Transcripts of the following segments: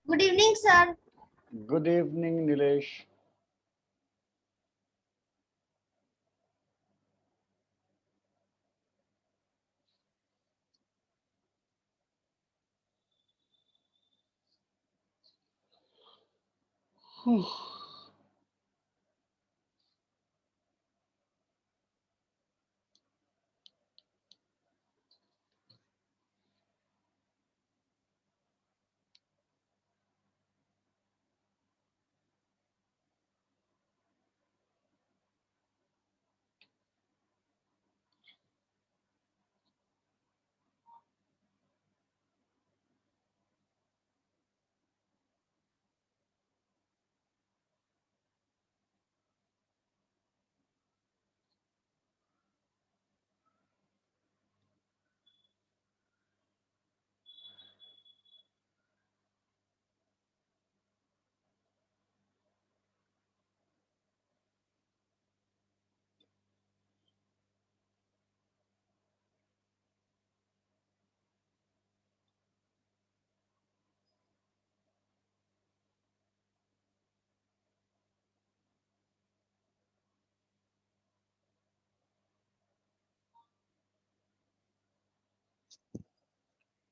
Good evening, sir. Good evening, Nilesh.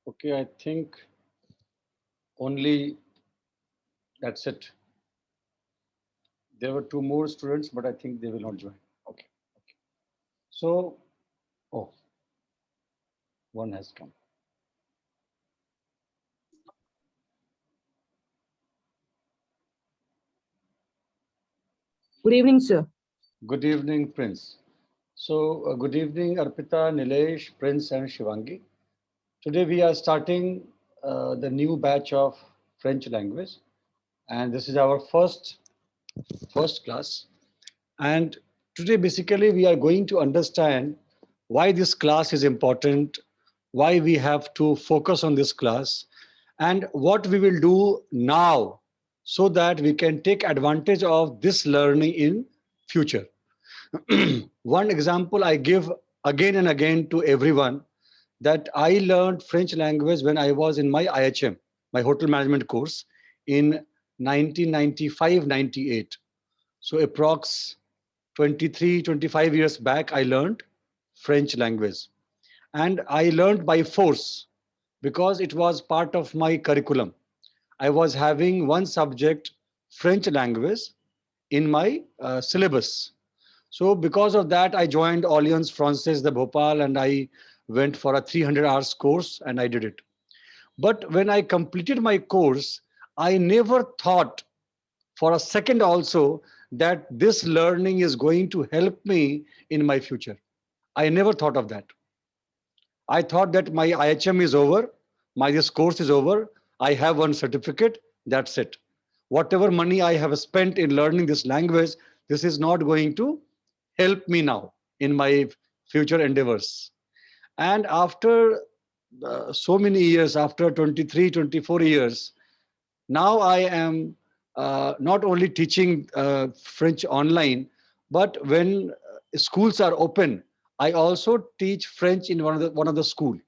Okay, I think only that's it. There were two more students, but I think they will not join. Okay. Okay. So, oh, one has come. Good evening, sir. Good evening, Prince. So, good evening, Arpita, Nilesh, Prince, and Shivangi. Today we are starting the new batch of French language, and this is our first class. And today, basically, we are going to understand why this class is important, why we have to focus on this class, and what we will do now so that we can take advantage of this learning in future. One example I give again and again to everyone that I learned French language when I was in my IHM, my hotel management course in 1995-98. So approx 23, 25 years back, I learned French language. And I learned by force because it was part of my curriculum. I was having one subject, French language, in my syllabus. So because of that, I joined Alliance Francaise de Bhopal and I went for a 300 hours course and I did it. But when I completed my course, I never thought for a second also that this learning is going to help me in my future. I never thought of that. I thought that my IHM is over, my this course is over, I have one certificate, that's it. Whatever money I have spent in learning this language, this is not going to help me now in my future endeavors. And after so many years, after 23, 24 years, now I am not only teaching French online, but when schools are open, I also teach French in one of the school.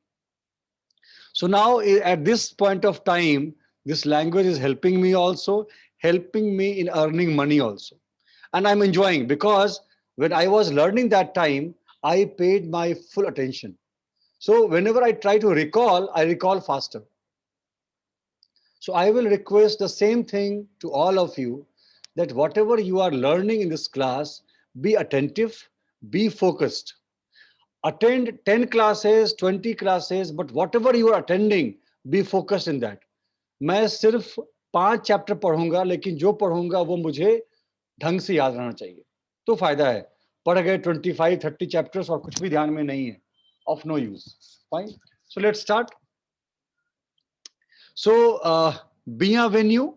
So now at this point of time, this language is helping me also, helping me in earning money also. And I'm enjoying because when I was learning that time, I paid my full attention. So whenever I try to recall, I recall faster. So I will request the same thing to all of you that whatever you are learning in this class, be attentive, be focused. Attend 10 classes, 20 classes, but whatever you are attending, be focused in that. मैं सिर्फ 5 chapter पढ़ूंगा लेकिन जो पढ़ूंगा वो मुझे ढंग से याद रहना चाहिए तो फायदा है पढ़ गए 25-30 चैप्टर्स और कुछ भी ध्यान में नहीं है of no use. Fine. So let's start. So, bienvenue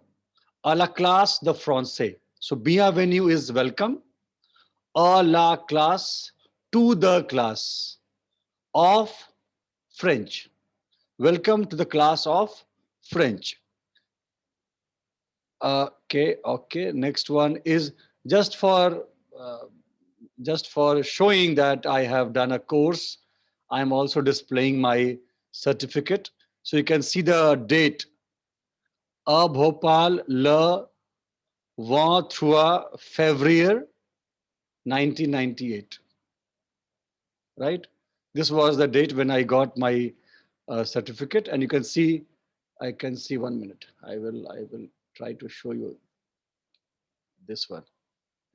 à la classe de français. So, bienvenue is welcome. À la classe, to the class of French. Welcome to the class of French. Okay. Next one is just for uh, just for showing that I have done a course. I'm also displaying my certificate, so you can see the date A Bhopal, le 23 février 1998. Right? This was the date when I got my certificate, and you can see, I can see 1 minute. I will try to show you this one.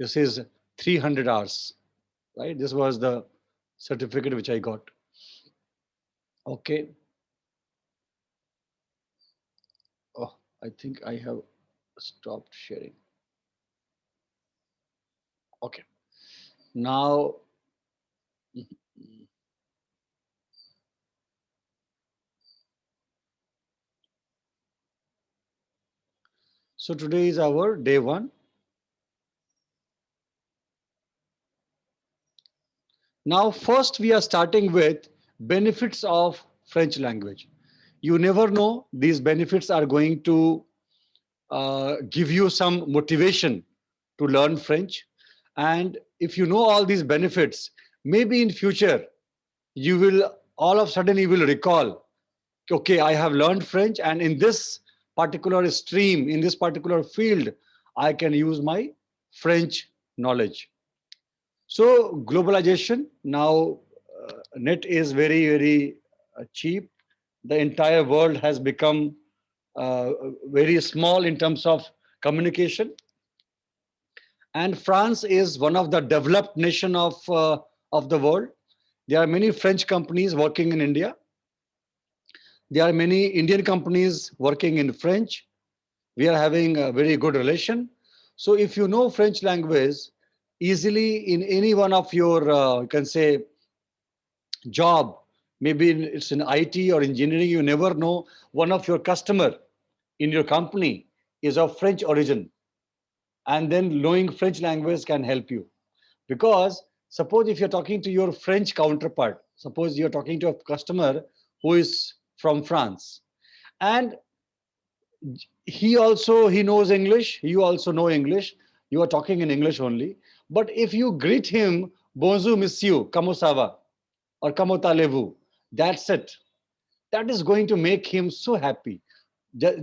This is 300 hours, right? This was the certificate which I got. Okay. Oh, I think I have stopped sharing. Okay. Now, so today is our day one. Now, first we are starting with benefits of French language. You never know, these benefits are going to give you some motivation to learn French. And if you know all these benefits, maybe in future, you will all of a sudden you will recall, okay, I have learned French, and in this particular stream, in this particular field, I can use my French knowledge. So globalization now, net is very, very cheap. The entire world has become very small in terms of communication. And France is one of the developed nation of the world. There are many French companies working in India. There are many Indian companies working in French. We are having a very good relation. So if you know French language, easily in any one of your, you can say, job, maybe it's in IT or engineering, you never know, one of your customer in your company is of French origin. And then knowing French language can help you. Because suppose if you're talking to your French counterpart, suppose you're talking to a customer who is from France, and he knows English, you also know English, you are talking in English only. But if you greet him, bonjour monsieur, comment ça va? Or comment allez-vous? That's it. That is going to make him so happy.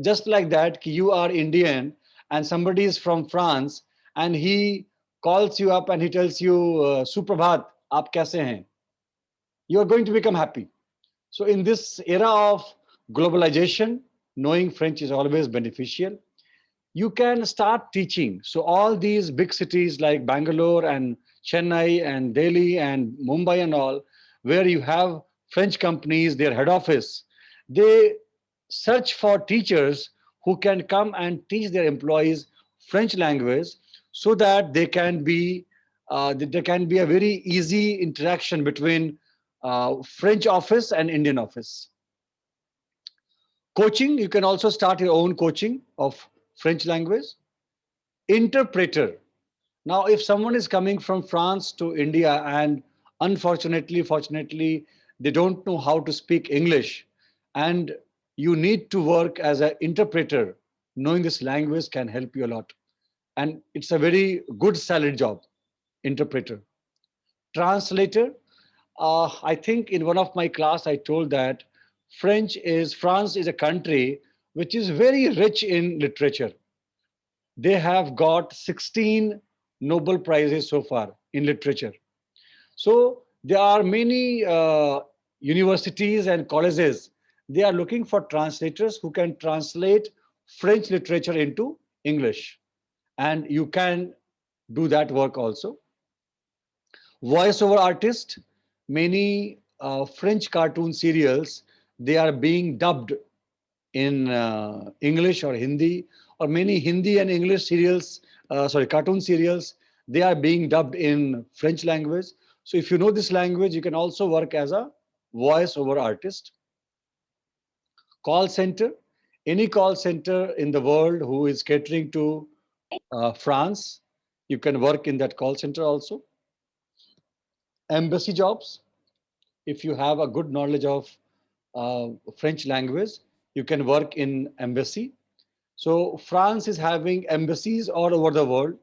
Just like that, you are Indian and somebody is from France and he calls you up and he tells you, Suprabhat, aap kaise hain? You are going to become happy. So in this era of globalization, knowing French is always beneficial. You can start teaching. So all these big cities like Bangalore and Chennai and Delhi and Mumbai and all, where you have French companies, their head office, they search for teachers who can come and teach their employees French language so that there can be a very easy interaction between French office and Indian office. Coaching, you can also start your own coaching of French language. Interpreter. Now, if someone is coming from France to India and fortunately, they don't know how to speak English and you need to work as an interpreter, knowing this language can help you a lot. And it's a very good salary job, interpreter. Translator, I think in one of my class, I told that France is a country which is very rich in literature. They have got 16 Nobel Prizes so far in literature. So there are many universities and colleges. They are looking for translators who can translate French literature into English. And you can do that work also. Voiceover artist, many French cartoon serials, they are being dubbed in English or Hindi, or many Hindi and English serials, cartoon serials, they are being dubbed in French language. So if you know this language, you can also work as a voiceover artist. Call center, any call center in the world who is catering to France, you can work in that call center also. Embassy jobs, if you have a good knowledge of French language, you can work in embassy. So France is having embassies all over the world.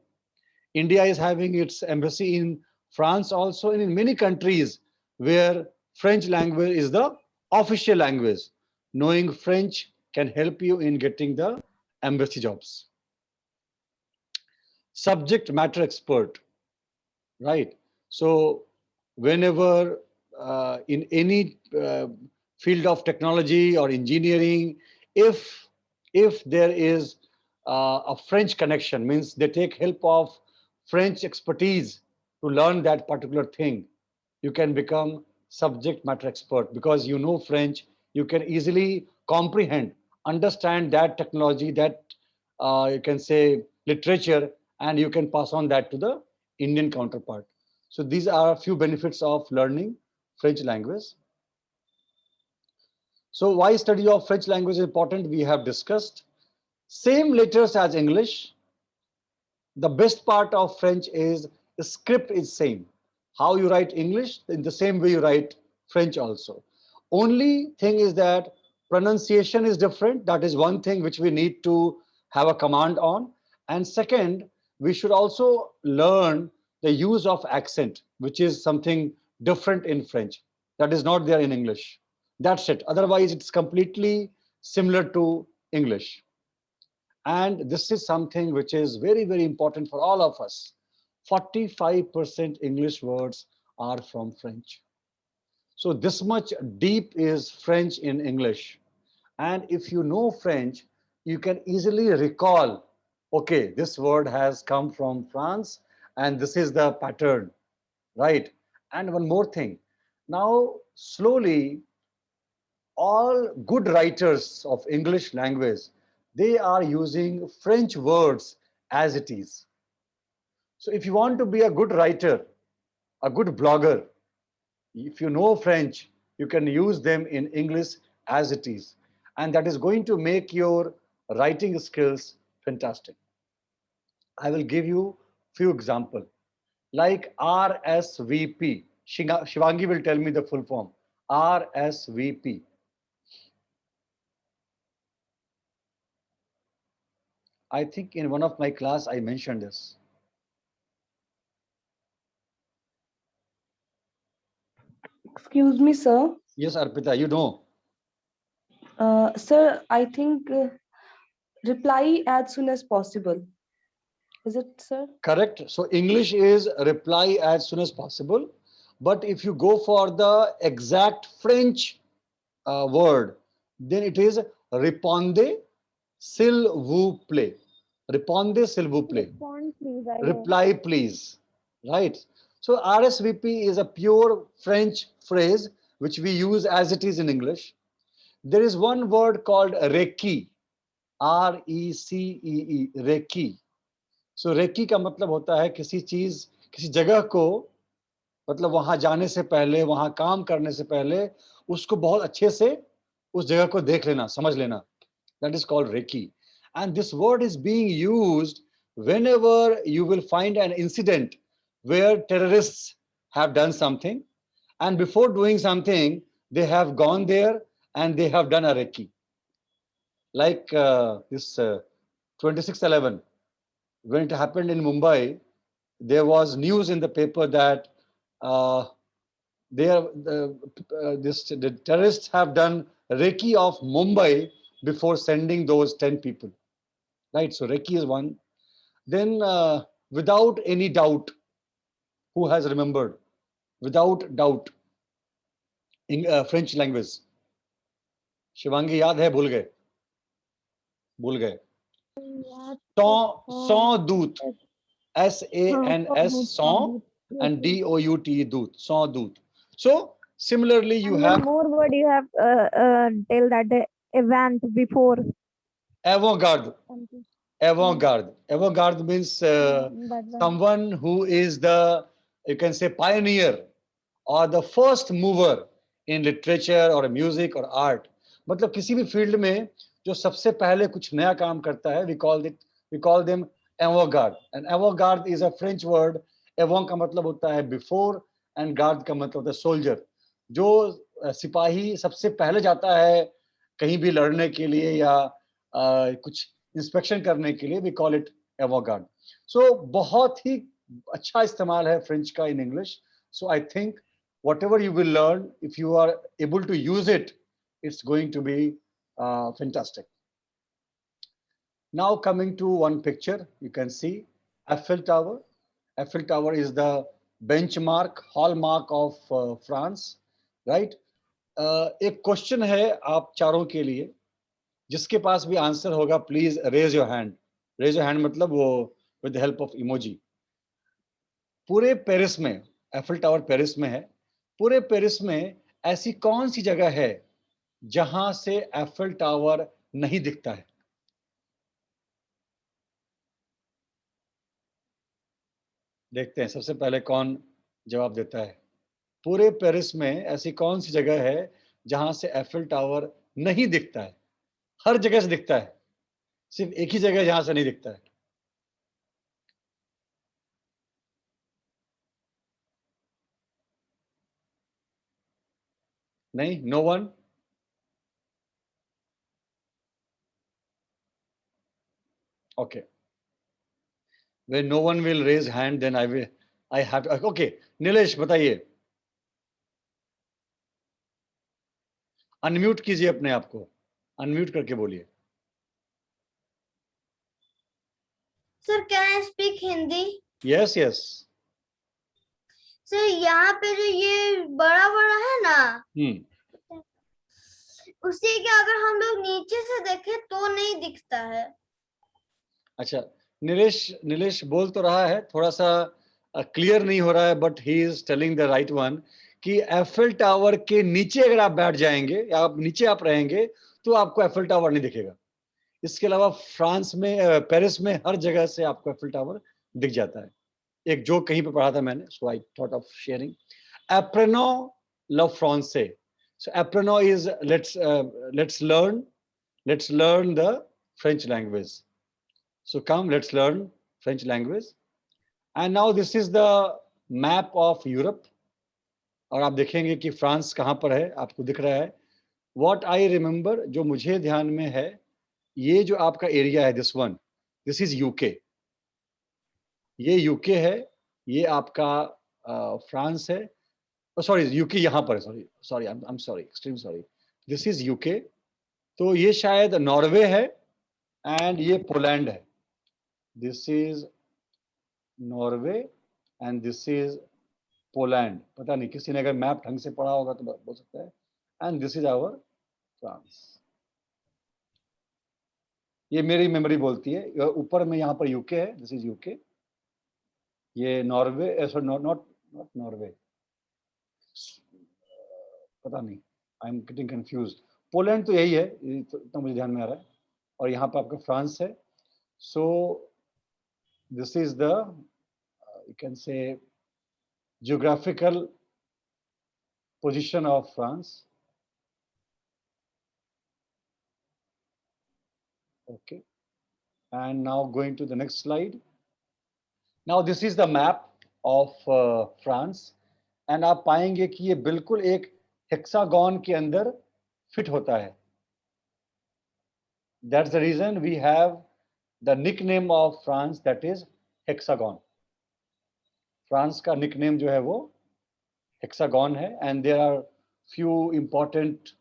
India is having its embassy in France also, and in many countries where French language is the official language. Knowing French can help you in getting the embassy jobs. Subject matter expert, right? So whenever in any field of technology or engineering, if there is a French connection, means they take help of French expertise to learn that particular thing, you can become subject matter expert because you know French. You can easily comprehend, understand that technology, that you can say literature, and you can pass on that to the Indian counterpart. So these are a few benefits of learning French language. So why study of French language is important, we have discussed. Same letters as English. The best part of French is the script is same. How you write English, in the same way you write French also. Only thing is that pronunciation is different. That is one thing which we need to have a command on. And second, we should also learn the use of accent, which is something different in French. That is not there in English. That's it. Otherwise, it's completely similar to English. And this is something which is very, very important for all of us. 45% English words are from French. So this much deep is French in English. And if you know French, you can easily recall, okay, this word has come from France and this is the pattern, right? And one more thing. Now, slowly, all good writers of English language, they are using French words as it is. So if you want to be a good writer, a good blogger, if you know French, you can use them in English as it is. And that is going to make your writing skills fantastic. I will give you few examples. Like RSVP. Shivangi will tell me the full form. RSVP. I think in one of my class I mentioned this. Excuse me, sir. Yes, Arpita, you know. Sir, I think reply as soon as possible. Is it, sir? Correct. So English is reply as soon as possible. But if you go for the exact French word, then it is répondez s'il vous plaît. Répondez s'il vous plaît. Respond, please. I know. Reply please. Right. So RSVP is a pure French phrase which we use as it is in English. There is one word called Recce. RECEE. Recce. So recce का मतलब होता है किसी चीज, किसी जगह को, मतलब वहां जाने से पहले, वहां काम करने से पहले उसको बहुत अच्छे से उस जगह को देख लेना, समझ लेना. That is called recce. And this word is being used whenever you will find an incident where terrorists have done something, and before doing something they have gone there and they have done a recce. Like this 26/11, when it happened in Mumbai, there was news in the paper that uh, the terrorists have done recce of Mumbai before sending those 10 people. Right, so recce is one. Then without any doubt, who has remembered? Without doubt, in French language. Shivangi याद है? भूल गए. Yeah, Sans doute. SANS, sans, yes, and yes. DOUT, doute, sans doute. So similarly, you And have one more word you have tell that the event before avant-garde. something. Avant-garde. Avant-garde means That one. someone who is the, you can say, pioneer or the first mover in literature or music or art. मतलब किसी भी field में जो सबसे पहले कुछ नया काम करता है, we call them avant-garde. And avant-garde is a French word. Avant का मतलब होता है before and garde का मतलब होता है soldier. जो सिपाही सबसे पहले जाता है कहीं भी लड़ने के लिए या कुछ इंस्पेक्शन करने के लिए, वी कॉल इट एवोगार्ड. सो बहुत ही अच्छा इस्तेमाल है फ्रेंच का in English. So I think whatever you will learn, if you are able to use it, it's going to be fantastic. Now coming to one picture, you can see Eiffel Tower. Eiffel Tower is the benchmark, hallmark of France, right? एक question है आप चारों के लिए, जिसके पास भी answer होगा please raise your hand. Raise your hand मतलब वो with the help of emoji. पूरे पेरिस में, एफिल टावर पेरिस में है, पूरे पेरिस में ऐसी कौन सी जगह है जहां से एफिल टावर नहीं दिखता है? देखते हैं सबसे पहले कौन जवाब देता है. पूरे पेरिस में ऐसी कौन सी जगह है जहां से एफिल टावर नहीं दिखता है? हर जगह से दिखता है, सिर्फ एक ही जगह जहां से नहीं दिखता है. नहीं, no one. Okay, when no one will raise hand, then I have to. Okay, Nilesh बताइए. अनम्यूट कीजिए अपने आप को, अनम्यूट करके बोलिए. Sir can I speak Hindi? Yes yes. Sir यहाँ पे जो ये बड़ा बड़ा है ना, उसी के अगर हम लोग नीचे से देखें तो नहीं दिखता है. अच्छा, नीलेश बोल तो रहा है, थोड़ा सा क्लियर नहीं हो रहा है, but he is telling the right one कि एफिल टावर के नीचे अगर आप बैठ जाएंगे या आप नीचे आप रहेंगे तो आपको एफिल टावर नहीं दिखेगा. इसके अलावा फ्रांस में, पेरिस में हर जगह से आपको एफिल टावर दिख जाता है. एक जोक कहीं पे पढ़ा था मैंने, so I thought of sharing. एप्रेनो लव फ्रांसे. सो एप्रेनो is let's learn the French language. So come, let's learn French language. And now this is the map of Europe. और आप देखेंगे कि फ्रांस कहाँ पर है, आपको दिख रहा है. What I remember, जो मुझे ध्यान में है, ये जो आपका एरिया है, this one, this is UK. ये UK है, ये आपका फ्रांस है. सॉरी, यूके यहाँ पर है. Sorry, I am sorry, extreme sorry. This is UK. तो ये शायद नॉर्वे है एंड ये पोलैंड है. This is Norway and this is Poland. पता नहीं, किसी ने अगर मैप ढंग से पढ़ा होगा तो बोल सकता है. And this is our France. ये मेरी मेमोरी बोलती है. ऊपर में यहाँ पर यूके है, दिस इज यूके. ये नॉर्वे, सॉरी नॉट नॉर्वे, पता नहीं, I am getting confuse. Poland तो यही है, इतना मुझे ध्यान में आ रहा है. और यहाँ पे आपका फ्रांस है. So this is the, you can say, geographical position of France. Okay, and now going to the next slide. Now this is the map of France, and आप पाएंगे कि ये बिल्कुल एक हेक्सागन के अंदर फिट होता है. That's the reason we have the nickname of France, that is hexagon. France का निकनेम जो है वो हेक्सागन है. And there are few important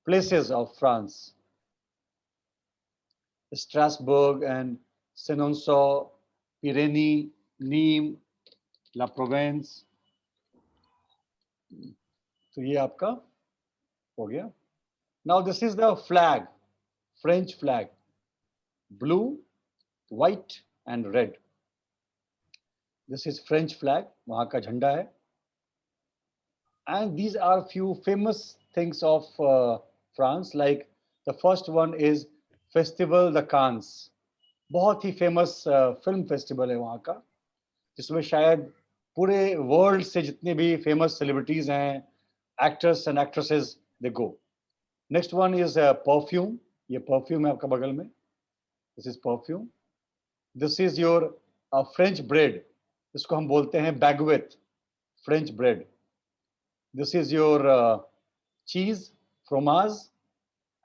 places of France: Strasbourg and Senonceau, Pyrénées, Nîmes, La Provence. तो ये आपका हो गया. Now this is the flag, French flag, blue, white and red. This is French flag, वहाँ का झंडा है. And these are few famous things of France, like the first one is Festival de Cannes. बहुत ही famous film festival है वहाँ का, जिसमें शायद पूरे world से जितने भी famous celebrities हैं, actors and actresses, they go. Next one is perfume. ये perfume है आपका बगल में. This is perfume. This is your French bread. इसको हम बोलते हैं baguette, French bread. This is your cheese, fromage,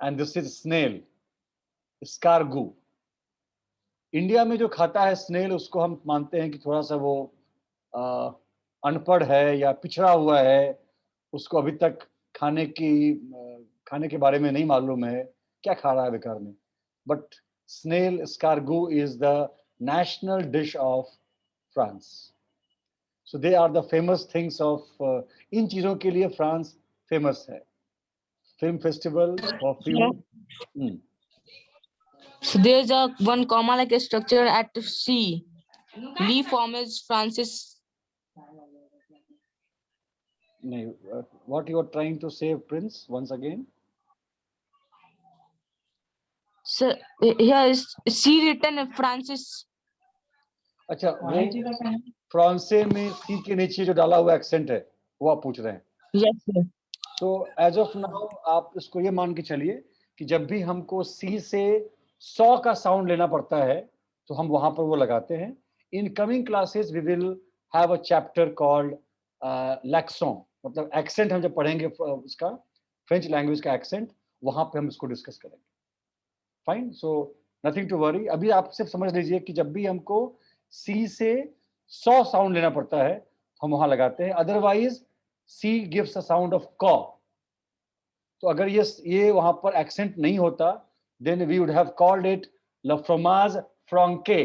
and this is snail, escargot. India में जो खाता है स्नेल, उसको हम मानते हैं कि थोड़ा सा वो अनपढ़ है या पिछड़ा हुआ है, उसको अभी तक खाने के बारे में नहीं मालूम है, क्या खा रहा है बेकार में. but snail escargot is the national dish of France. So they are the famous things of इन चीजों के लिए फ्रांस फेमस है. Film festival, perfume. So there's a one comma like a structure at C. Lee form is Francis. No, what you are trying to say, Prince, once again? So here is C written Francis. अच्छा, वो फ्रांसे में सी के नीचे जो डाला हुआ accent है वो आप पूछ रहे हैं. Yes, sir. तो एज ऑफ नाउ आप इसको ये मान के चलिए कि जब भी हमको सी से 100 का साउंड लेना पड़ता है तो हम वहां पर वो लगाते हैं. In coming classes we will have a chapter called लैक्सों, मतलब एक्सेंट हम जब पढ़ेंगे उसका फ्रेंच लैंग्वेज का एक्सेंट, वहां पे हम इसको डिस्कस करेंगे. Fine, so nothing to worry. अभी आप सिर्फ समझ लीजिए कि जब भी हमको सी से 100 साउंड लेना पड़ता है हम वहां लगाते हैं. Otherwise c gives a sound of कॉ. तो अगर ये वहां पर एक्सेंट नहीं होता then we would have called it ला फ्रोमाज फ्रांके,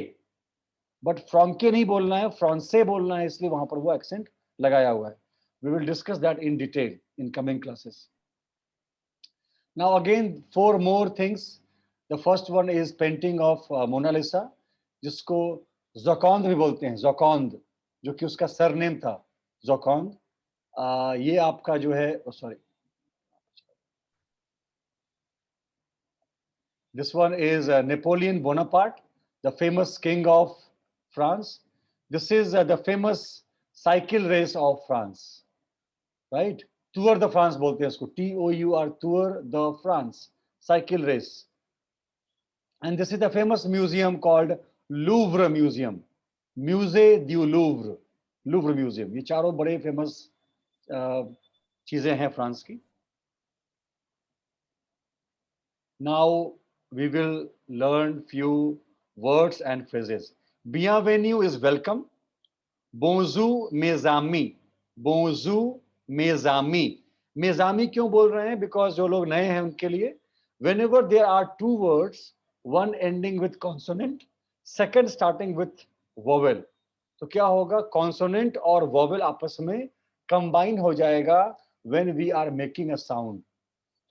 बट फ्रांके नहीं बोलना है, फ्रांसे बोलना है, इसलिए वहां पर वो एक्सेंट लगाया हुआ है. We will discuss that in detail in coming classes. Now again 4 more things. The first one is painting of Mona Lisa, जिसको जोकॉन्द भी बोलते हैं, जोकॉन्द, जो कि उसका सरनेम था जोकॉन्द. ये आपका जो है, sorry, this one is Napoleon Bonaparte, the famous king of France. This is the famous cycle race of France, right? Tour de France बोलते हैं इसको, TOUR, Tour de France, cycle race. And this is the famous museum called Louvre Museum, Musée du Louvre, Louvre Museum. ये चारों बड़े famous चीजें हैं France की. Now we will learn few words and phrases. Bienvenue is welcome. Bonjour mes amis. Bonjour mes amis. Mes amis क्यों बोल रहे हैं? Because जो लोग नए हैं उनके लिए, whenever there are two words, one ending with consonant, second starting with vowel, तो क्या होगा? Consonant और vowel आपस में combine हो जाएगा when we are making a sound.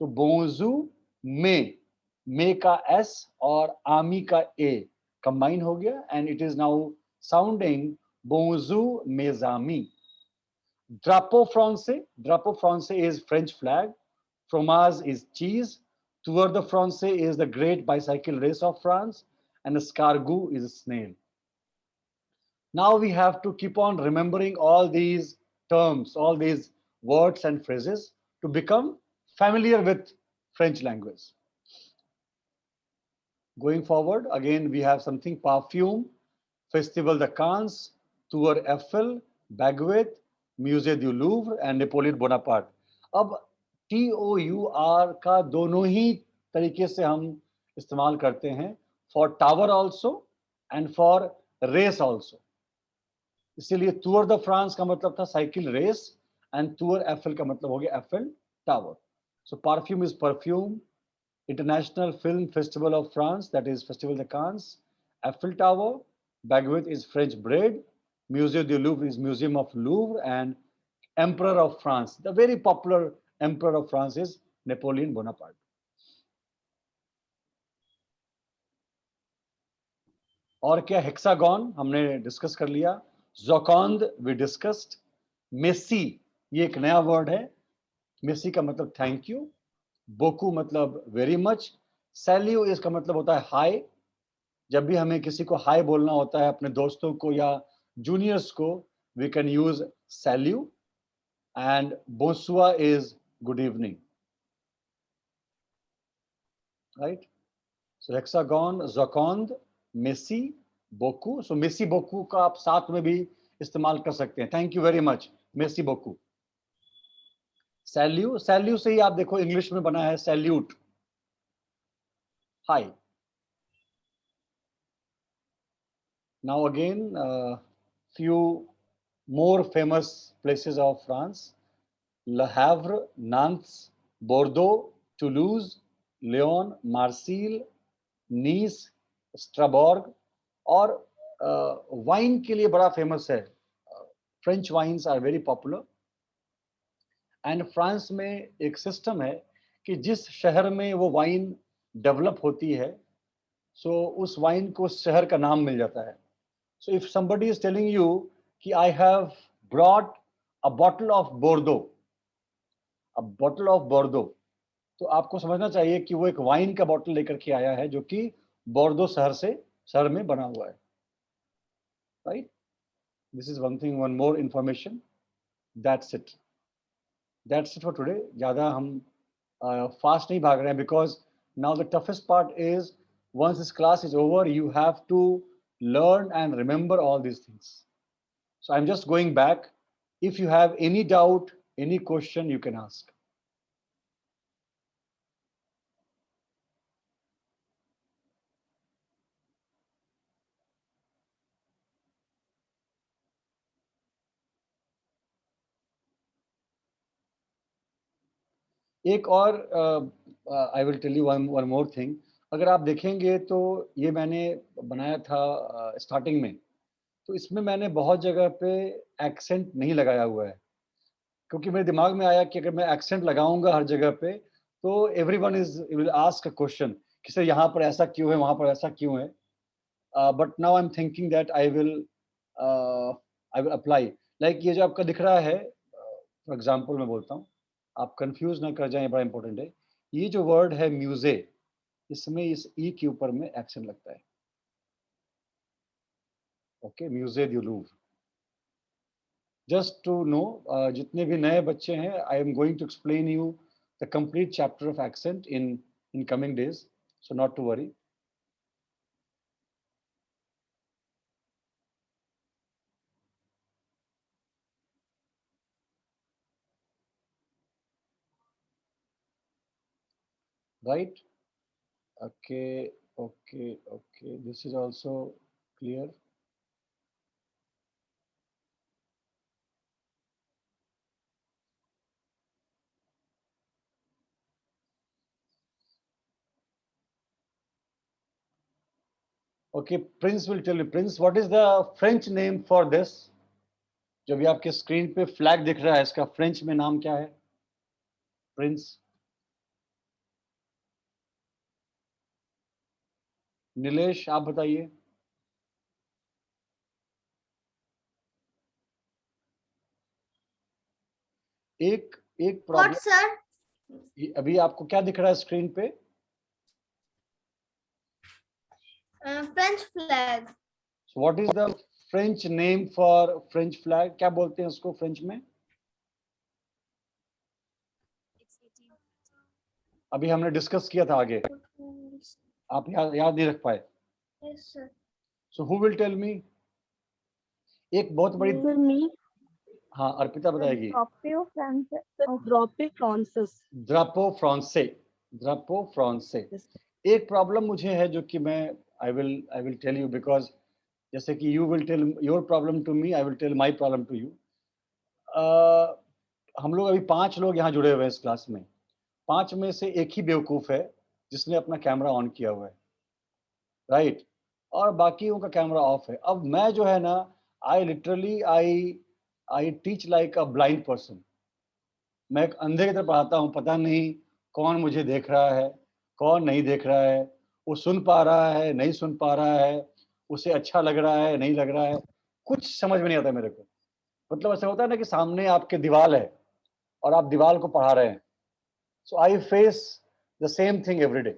तो bonjour में का S और आमी का A combine हो गया and it is now sounding bonjour mes amis. Drapeau français is French flag. Fromage is cheese. Tour de France is the great bicycle race of France, and escargot is a snail. Now we have to keep on remembering all these terms, all these words and phrases to become familiar with French language. Going forward, again we have something: perfume, Festival de Cannes, Tour Eiffel, Baguette, Musée du Louvre and Napoleon Bonaparte. अब TOUR का दोनों ही तरीके से हम इस्तेमाल करते हैं, for tower also and for race also. इसीलिए टूर द फ्रांस का मतलब था cycle race and tour Eiffel का मतलब हो गया Eiffel Tower. So perfume is perfume. International Film Festival of France, that is Festival de Cannes. Eiffel Tower. Baguette is French bread. Musée du Louvre is Museum of Louvre. And Emperor of France, the very popular Emperor of France is Napoleon Bonaparte. और क्या? Hexagon हमने discuss कर लिया. जोकॉन्द we discussed. Messi ये एक नया word है. Messi का मतलब थैंक यू. बोकू मतलब वेरी मच. सैल्यू इसका मतलब होता है हाय. जब भी हमें किसी को हाय बोलना होता है अपने दोस्तों को या जूनियर्स को, वी कैन यूज सैल्यू. एंड बोसुआ is good evening, right? So हेक्सागन, जोकॉन्द, मेसी, बोकू. सो मेसी बोकू का आप साथ में भी इस्तेमाल कर सकते हैं. थैंक यू वेरी मच, मेसी बोकू. सैल्यू, सैल्यू से ही आप देखो इंग्लिश में बना है salute, hi. Now again few more famous places of France: Le Havre, Nantes, Bordeaux, Toulouse, Lyon, Marseille, Nice, Strasbourg, और वाइन के लिए बड़ा फेमस है। French wines are very popular. And France में एक सिस्टम है कि जिस शहर में वो वाइन डेवलप होती है, सो उस वाइन को उस शहर का नाम मिल जाता है। So if somebody is telling you कि I have brought a bottle of Bordeaux, a bottle of बोर्डो, तो आपको समझना चाहिए कि वो एक वाइन का बॉटल लेकर के आया है जो कि बोर्डो शहर में बना हुआ है, right? This is one thing, one more information. That's it for today. ज़्यादा हम फास्ट नहीं भाग रहे हैं, because now the toughest part is once this class is over, you have to learn and remember all these things. So I'm just going back. If you have any doubt, any question, you can ask. एक और I will tell you one more thing. अगर आप देखेंगे तो ये मैंने बनाया था स्टार्टिंग में, तो इसमें मैंने बहुत जगह पे एक्सेंट नहीं लगाया हुआ है, क्योंकि मेरे दिमाग में आया कि अगर मैं एक्सेंट लगाऊंगा हर जगह पे तो everyone will ask a question कि सर यहाँ पर ऐसा क्यों है, वहाँ पर ऐसा क्यों है। But now I am thinking that I will apply. Like ये जो आपका दिख रहा है, फॉर एग्जाम्पल मैं बोलता हूँ, आप कंफ्यूज ना कर जाएं, बड़ा इंपॉर्टेंट है। ये जो वर्ड है म्यूजे, इसमें इस ई के ऊपर में एक्सेंट लगता है। ओके, म्यूजे दु लूव्र। जस्ट टू नो, जितने भी नए बच्चे हैं, I am going to explain you the complete chapter of accent in coming days, so not to worry. Right? Okay, okay. This is also clear. Okay, Prince will tell you. Prince, what is the French name for this? जो भी आपके screen पे flag दिख रहा है, इसका French में नाम क्या है? प्रिंस, नीलेश, आप बताइए। एक एक What, प्रॉब्लम, sir? अभी आपको क्या दिख रहा है स्क्रीन पे? French flag. So what is the French name for French flag? क्या बोलते हैं उसको फ्रेंच में? अभी हमने डिस्कस किया था आगे, आप याद नहीं रख पाए। Yes, sir. So who will tell me? एक बहुत बड़ी, Me, हाँ अर्पिता बताएगी। Drapeau France. Drape Francis. ड्रापो फ्रांसे, ड्रापो फ्रांसे। Yes. एक प्रॉब्लम मुझे है जो कि मैं I will tell you, because जैसे कि you will tell your problem to me, I will tell my problem to you. हम लोग अभी 5 लोग यहाँ जुड़े हुए हैं इस क्लास में। 5 में से एक ही बेवकूफ़ है जिसने अपना कैमरा ऑन किया हुआ है, राइट? और बाकियों का कैमरा ऑफ है। अब मैं जो है ना, I literally I teach like a blind person. मैं एक अंधे की तरह पढ़ाता हूँ, पता नहीं कौन मुझे देख रहा है, कौन नहीं देख रहा है, वो सुन पा रहा है, नहीं सुन पा रहा है, उसे अच्छा लग रहा है, नहीं लग रहा है, कुछ समझ में नहीं आता मेरे को। मतलब ऐसा होता है ना कि सामने आपके दीवार है और आप दीवार को पढ़ा रहे हैं। So I face the same thing every day.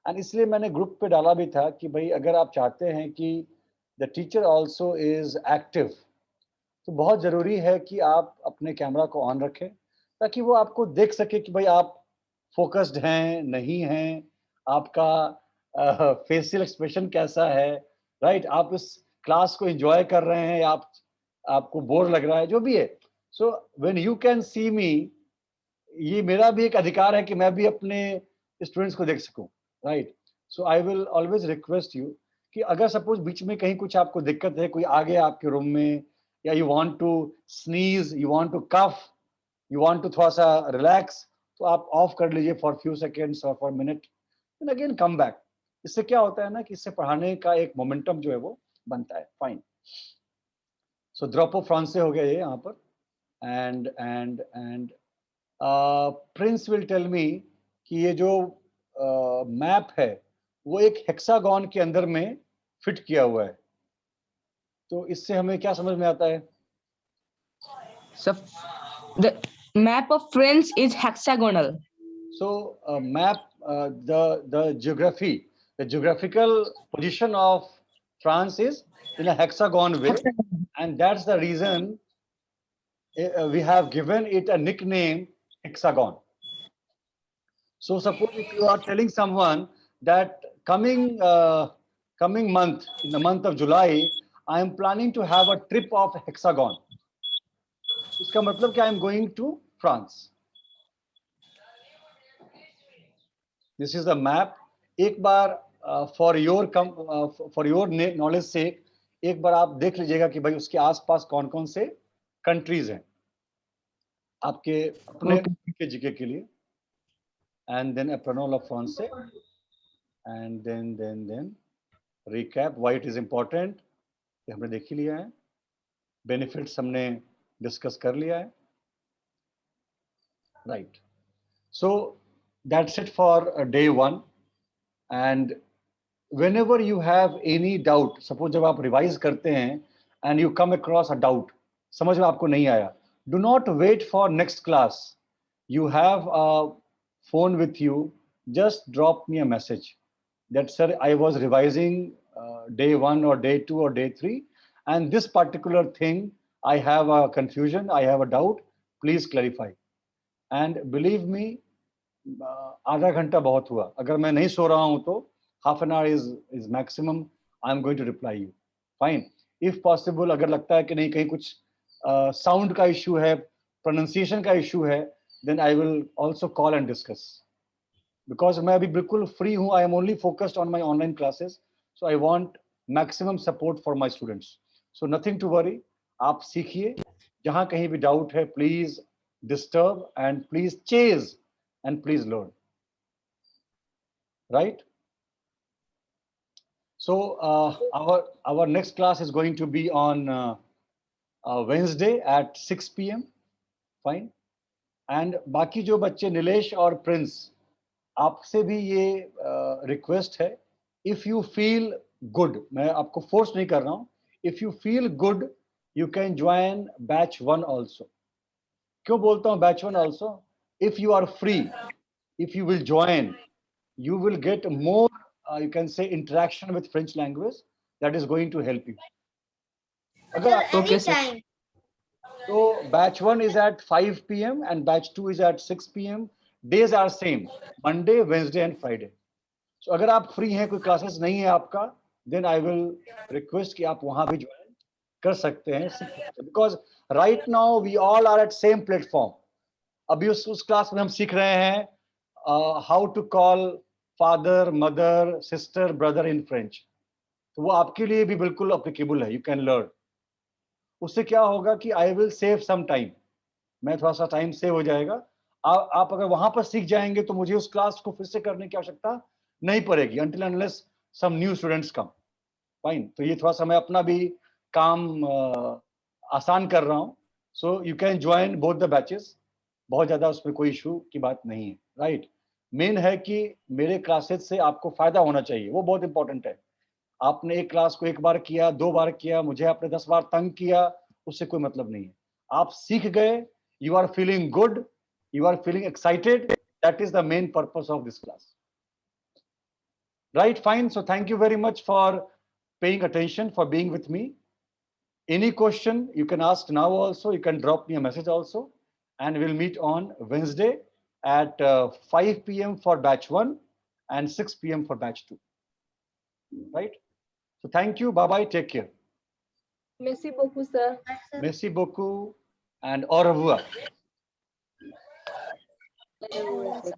And इसलिए मैंने ग्रुप पे डाला भी था कि भाई अगर आप चाहते हैं कि the teacher also is active, तो बहुत ज़रूरी है कि आप अपने कैमरा को ऑन रखें, ताकि वो आपको देख सके कि भाई आप फोकस्ड हैं, नहीं हैं, आपका फेशियल एक्सप्रेशन कैसा है, राइट? आप इस क्लास को एंजॉय कर रहे हैं या आपको बोर लग रहा है, जो भी है। So when you can see me, ये मेरा भी एक अधिकार है कि मैं भी अपने स्टूडेंट्स को देख सकूं, right? So I will always request you कि अगर सपोज बीच में कहीं कुछ आपको दिक्कत है, कोई आ गया आपके रूम में, या you want to sneeze, you want to cough, you want to थोड़ा सा रिलैक्स, तो आप ऑफ कर लीजिए फॉर फ्यू सेकेंड्स और for minute, and again come back. इससे क्या होता है ना कि इससे पढ़ाने का एक मोमेंटम जो है वो बनता है. Fine. So drop of France से हो गया ये यहाँ पर. And Prince will tell me कि ये जो मैप है वो एक हेक्सागन के अंदर में फिट किया हुआ है. तो इससे हमें क्या समझ में आता है? So the map of France is hexagonal. So map the geography, the geographical position of France is in a hexagon way, and that's the reason we have given it a nickname hexagon. So suppose if you are telling someone that coming month, in the month of July, I am planning to have a trip of hexagon. इसका मतलब कि I am going to France. This is the map. एक बार for your knowledge sake, एक बार आप देख लीजिएगा कि भाई उसके आसपास कौन-कौन से कंट्रीज हैं आपके अपने जीके के लिए. And then a pronoun of France, and then recap why it is important. ये हमने देख ही लिया है. Benefits हमने डिस्कस कर लिया है. Right. So that's it for day 1. And whenever you have any doubt, suppose जब आप रिवाइज करते हैं and you come across a doubt, समझ में आपको नहीं आया, do not wait for next class. You have a phone with you, just drop me a message that, sir, I was revising day 1 or day 2 or day 3, and this particular thing, I have a confusion, I have a doubt, please clarify. And believe me, आधा घंटा बहुत हुआ. अगर मैं नहीं सो रहा हूं तो half an hour is maximum. I am going to reply you. Fine. If possible, अगर लगता है कि नहीं कहीं कुछ साउंड का इशू है, प्रोनाउंसिएशन का इशू है, then I will also call and discuss. Because मैं अभी बिल्कुल फ्री हूं. I am only focused on my online classes. So I want maximum support for my students. So nothing to worry. आप सीखिए. जहां कहीं भी डाउट है, please disturb and please chase and please learn. Right? So our next class is going to be on Wednesday at 6 p.m. Fine. And बाकी जो बच्चे नीलेश और प्रिंस, आपसे भी ये रिक्वेस्ट है, if you feel good, मैं आपको फोर्स नहीं कर रहा हूँ, if you feel good, you can join batch 1 also. क्यों बोलता हूँ batch 1 also? If you are free, if you will join, you will get more, you can say, interaction with French language that is going to help you. Okay, sir. Anytime. So batch 1 is at 5 p.m. and batch 2 is at 6 p.m. Days are same, Monday, Wednesday and Friday. So अगर आप free हैं, कोई classes नहीं है आपका, then I will request कि आप वहाँ भी join कर सकते हैं, because right now we all are at same platform. अभी उस क्लास में हम सीख रहे हैं how to call father, mother, sister, brother in French. तो वो आपके लिए भी बिल्कुल applicable है. You can learn. उससे क्या होगा कि I will save some time. मैं थोड़ा सा टाइम सेव हो जाएगा. आप अगर वहां पर सीख जाएंगे तो मुझे उस क्लास को फिर से करने की आवश्यकता नहीं पड़ेगी until unless some new students come. Fine. तो ये थोड़ा सा मैं अपना भी काम आसान कर रहा हूँ. So you can join both the batches. बहुत ज्यादा उसमें कोई इशू की बात नहीं है. राइट. मेन है कि मेरे क्लासेस से आपको फायदा होना चाहिए, वो बहुत इंपॉर्टेंट है. आपने एक क्लास को एक बार किया, 2 बार किया, मुझे आपने 10 बार तंग किया, उससे कोई मतलब नहीं है. आप सीख गए, you are feeling good, you are feeling excited. That is the main purpose of this class. Right, fine. So thank you very much for paying attention, for being with me. Any question you can ask now also, you can drop me a message also, and we'll meet on Wednesday at 5 p.m. for batch 1 and 6 p.m. for batch 2. Right? So thank you. Bye-bye. Take care. Merci beaucoup, sir. Merci beaucoup and au revoir. Everyone.